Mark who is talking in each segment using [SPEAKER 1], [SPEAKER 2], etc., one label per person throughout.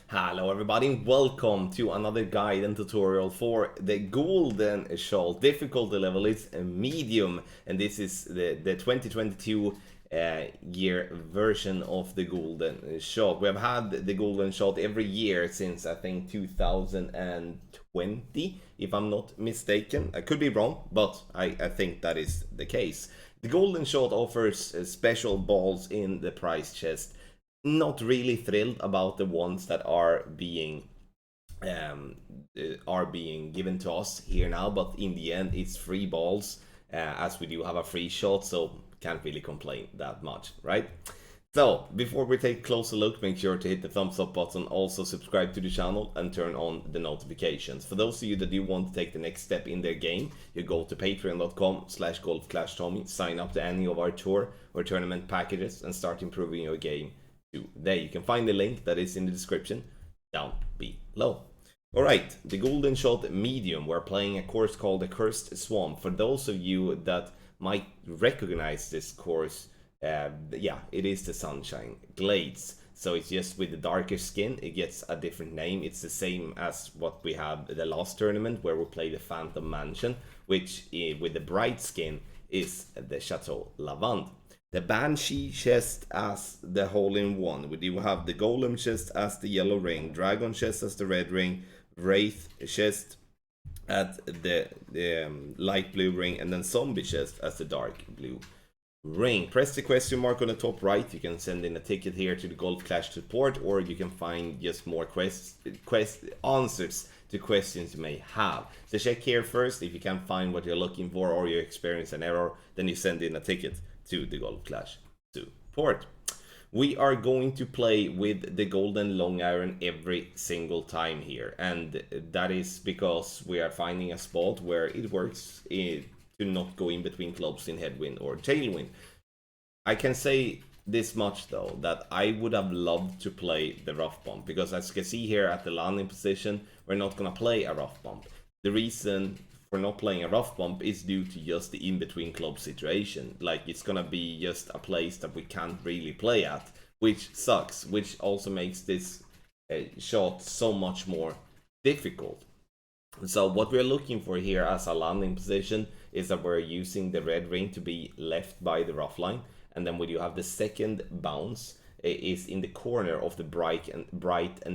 [SPEAKER 1] Hello everybody, welcome to another guide and tutorial for the Ghoulden shot. Difficulty level is a medium, and this is the 2022 year version of the Ghoulden shot. We have had the Ghoulden shot every year since I think 2020, if I'm not mistaken. I could be wrong, but I think that is the case. The Ghoulden shot offers special balls in the prize chest. Not really thrilled about the ones that um, are being given to us here now, but in the end it's free balls, as we do have a free shot, so can't really complain that much, right? So before we take a closer look, make sure to hit the thumbs up button, also subscribe to the channel and turn on the notifications. For those of you that do want to take the next step in their game, you go to patreon.com/golfclashtommy, sign up to any of our tour or tournament packages and start improving your game. There you can find the link that is in the description down below. Alright, the Ghoulden shot medium. We're playing a course called the Cursed Swamp. For those of you that might recognize this course, yeah, it is the Sunshine Glades. So it's just with the darker skin, it gets a different name. It's the same as what we had the last tournament where we played the Phantom Mansion, which with the bright skin is the Chateau Lavande. The Banshee chest as the hole-in-one. We do have the Golem chest as the yellow ring, Dragon chest as the red ring, Wraith chest at the light blue ring, and then Zombie chest as the dark blue ring. Press the question mark on the top right. You can send in a ticket here to the Golf Clash support, or you can find just more answers to questions you may have. So check here first. If you can't find what you're looking for or you experience an error, then you send in a ticket to the Golf Clash support. We are going to play with the Golden Long Iron every single time here, and that is because we are finding a spot where it works to not go in between clubs in headwind or tailwind. I can say this much though, that I would have loved to play the rough bump, because as you can see here at the landing position, we're not gonna play a rough bump. The reason for not playing a rough bump is due to just the in-between club situation. Like, it's gonna be just a place that we can't really play at, which sucks, which also makes this shot so much more difficult. So what we're looking for here as a landing position is that we're using the red ring to be left by the rough line, and then when you have the second bounce is in the corner of the bright and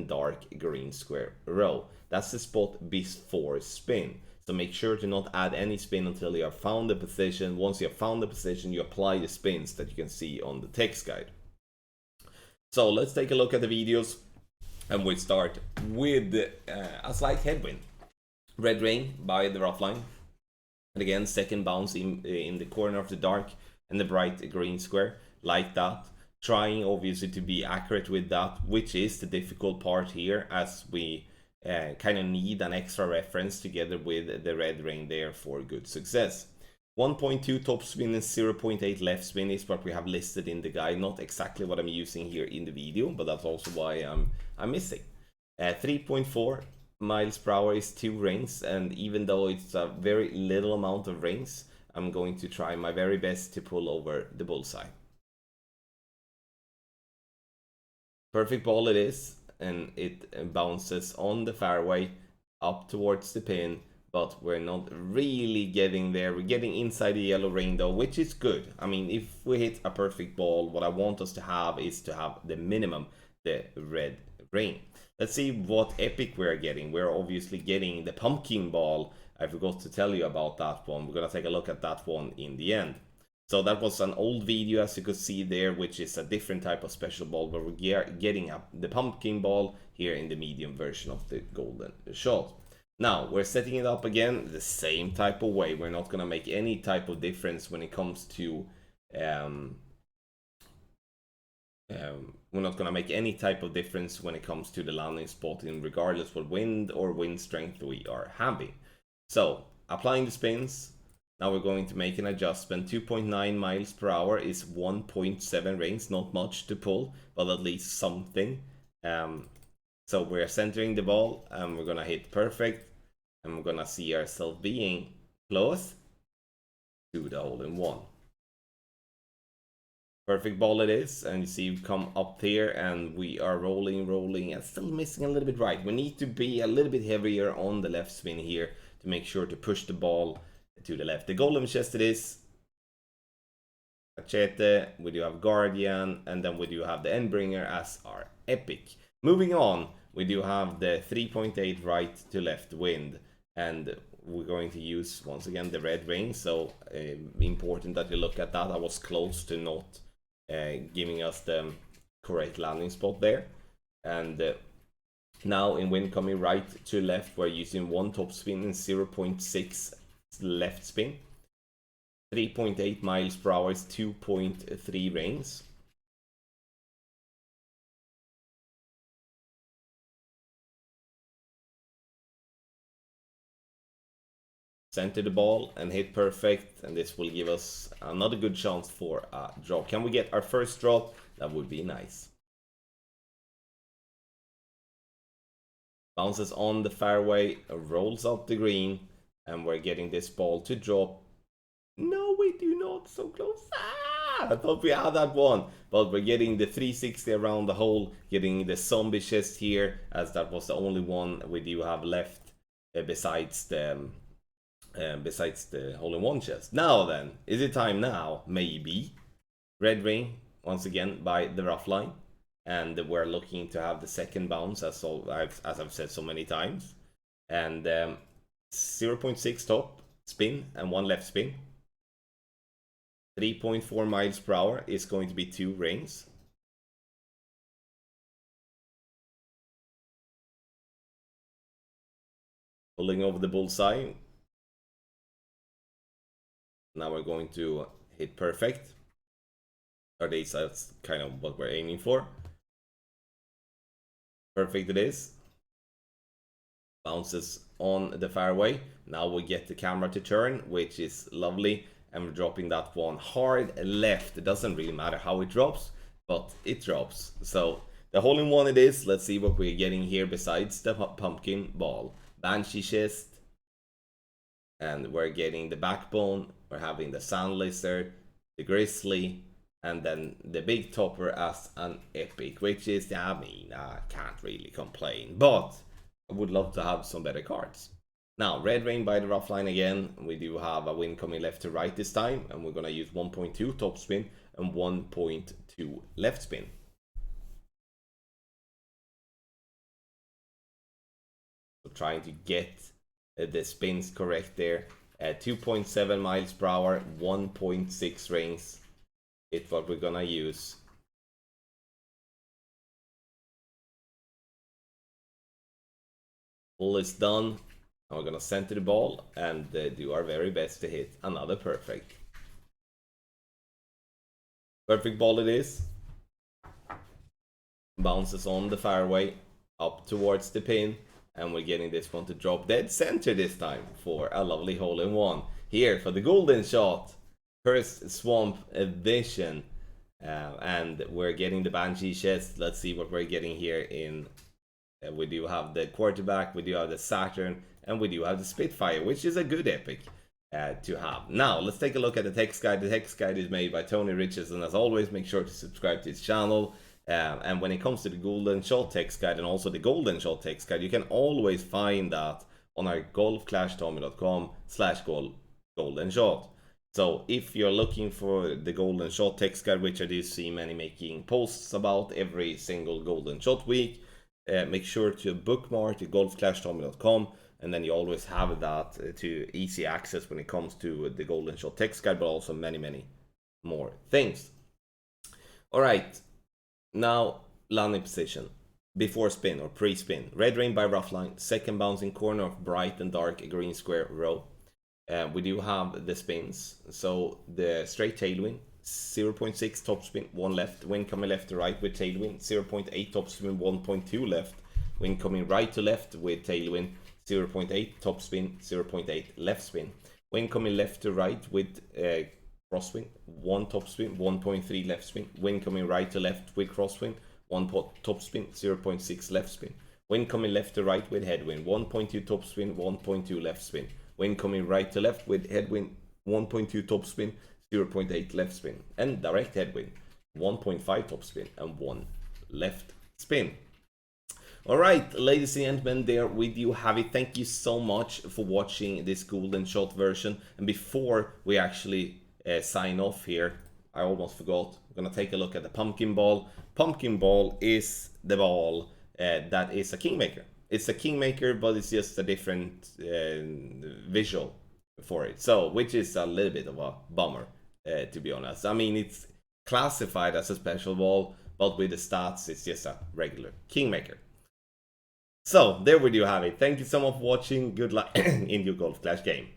[SPEAKER 1] dark green square row. That's the spot before spin. So make sure to not add any spin until you have found the position. Once you have found the position, you apply the spins that you can see on the text guide. So let's take a look at the videos, and we start with a slight headwind. Red ring by the rough line, and again second bounce in the corner of the dark and the bright green square, like that. Trying obviously to be accurate with that, which is the difficult part here, as we kind of need an extra reference together with the red ring there for good success. 1.2 top spin and 0.8 left spin is what we have listed in the guide. Not exactly what I'm using here in the video, but that's also why I'm missing. 3.4 miles per hour is 2 rings, and even though it's a very little amount of rings, I'm going to try my very best to pull over the bullseye. Perfect ball it is, and it bounces on the fairway up towards the pin, but we're not really getting there. We're getting inside the yellow ring though, which is good. I mean, if we hit a perfect ball, what I want us to have is to have the minimum, the red ring. Let's see what epic we're getting. We're obviously getting the pumpkin ball. I forgot to tell you about that one. We're gonna take a look at that one in the end. So that was an old video, as you could see there, which is a different type of special ball, but we're getting the pumpkin ball here in the medium version of the Ghoulden shot. Now we're setting it up again the same type of way. We're not gonna make any type of difference when it comes to we're not gonna make any type of difference when it comes to the landing spot, in regardless what wind or wind strength we are having. So applying the spins. Now we're going to make an adjustment. 2.9 miles per hour is 1.7 rings, not much to pull, but at least something. So we're centering the ball, and we're gonna hit perfect, and we're gonna see ourselves being close to the hole-in-one. Perfect ball it is, and you see we come up here and we are rolling, and still missing a little bit right. We need to be a little bit heavier on the left spin here to make sure to push the ball to the left. The golden chest it is. Machete, we do have Guardian, and then we do have the Endbringer as our epic. Moving on, we do have the 3.8 right to left wind, and we're going to use once again the red ring, so important that you look at that. I was close to not giving us the correct landing spot there. And now in wind coming right to left, we're using 1 top spin and 0.6 left spin. 3.8 miles per hour is 2.3 rings. Center the ball and hit perfect, and this will give us another good chance for a drop. Can we get our first drop? That would be nice. Bounces on the fairway, rolls up the green, and we're getting this ball to drop. No, we do not. So close. I thought we had that one, but we're getting the 360 around the hole, getting the zombie chest here, as that was the only one we do have left besides the hole-in-one chest. Now then, is it time now? Maybe. Red ring once again by the rough line, and we're looking to have the second bounce, as I've said so many times, and 0.6 top spin and 1 left spin. 3.4 miles per hour is going to be 2 rings. Pulling over the bullseye. Now we're going to hit perfect. Or at least that's kind of what we're aiming for. Perfect it is. Bounces on the fairway. Now we get the camera to turn, which is lovely. And we're dropping that one hard left. It doesn't really matter how it drops, but it drops. So the hole-in-one it is. Let's see what we're getting here besides the pumpkin ball. Banshee chest. And we're getting the backbone. We're having the sand lizard, the grizzly, and then the big topper as an epic, which is, I mean, I can't really complain, but I would love to have some better cards. Now, red ring by the rough line again. We do have a wind coming left to right this time, and we're going to use 1.2 top spin and 1.2 left spin. So trying to get the spins correct there. 2.7 miles per hour, 1.6 rings. It's what we're going to use. All is done. Now we're gonna center the ball and do our very best to hit another perfect. Perfect ball it is. Bounces on the fairway up towards the pin, and we're getting this one to drop dead center this time for a lovely hole-in-one. Here for the golden shot, first swamp edition, and we're getting the Banshee chest. Let's see what we're getting here in. We do have the quarterback, we do have the Saturn, and we do have the Spitfire, which is a good epic to have. Now, let's take a look at the text guide. The text guide is made by Tony Richardson. As always, make sure to subscribe to his channel. And when it comes to the Golden Shot text guide and also the Golden Shot text guide, you can always find that on our golfclashtommy.com/golden shot. So if you're looking for the Golden Shot text guide, which I do see many making posts about every single Golden Shot week, make sure to bookmark the golfclashtommy.com, and then you always have that to easy access when it comes to the Golden Shot text guide, but also many more things. All right, now landing position before spin or pre-spin. Red ring by rough line, second bouncing corner of bright and dark green square row. We do have the spins, so the straight tailwind, 0.6 top spin, 1 left, wind coming left to right with tailwind, 0.8 top spin, 1.2 left, wind coming right to left with tailwind, 0.8 top spin, 0.8 left spin, wind coming left to right with crosswind, 1 top spin, 1.3 left spin, wind coming right to left with crosswind, 1 top spin, 0.6 left spin, wind coming left to right with headwind, 1.2 top spin, 1.2 left spin, wind coming right to left with headwind, 1.2 top spin, 0.8 left spin, and direct headwind. 1.5 top spin, and 1 left spin. Alright, ladies and gentlemen, there we do have it. Thank you so much for watching this Ghoulden shot version. And before we actually sign off here, I almost forgot, we're gonna take a look at the pumpkin ball. Pumpkin ball is the ball that is a kingmaker. It's a kingmaker, but it's just a different visual for it. So, which is a little bit of a bummer, to be honest. I mean, it's classified as a special ball, but with the stats, it's just a regular kingmaker. So, there we do have it. Thank you so much for watching. Good luck in your Golf Clash game.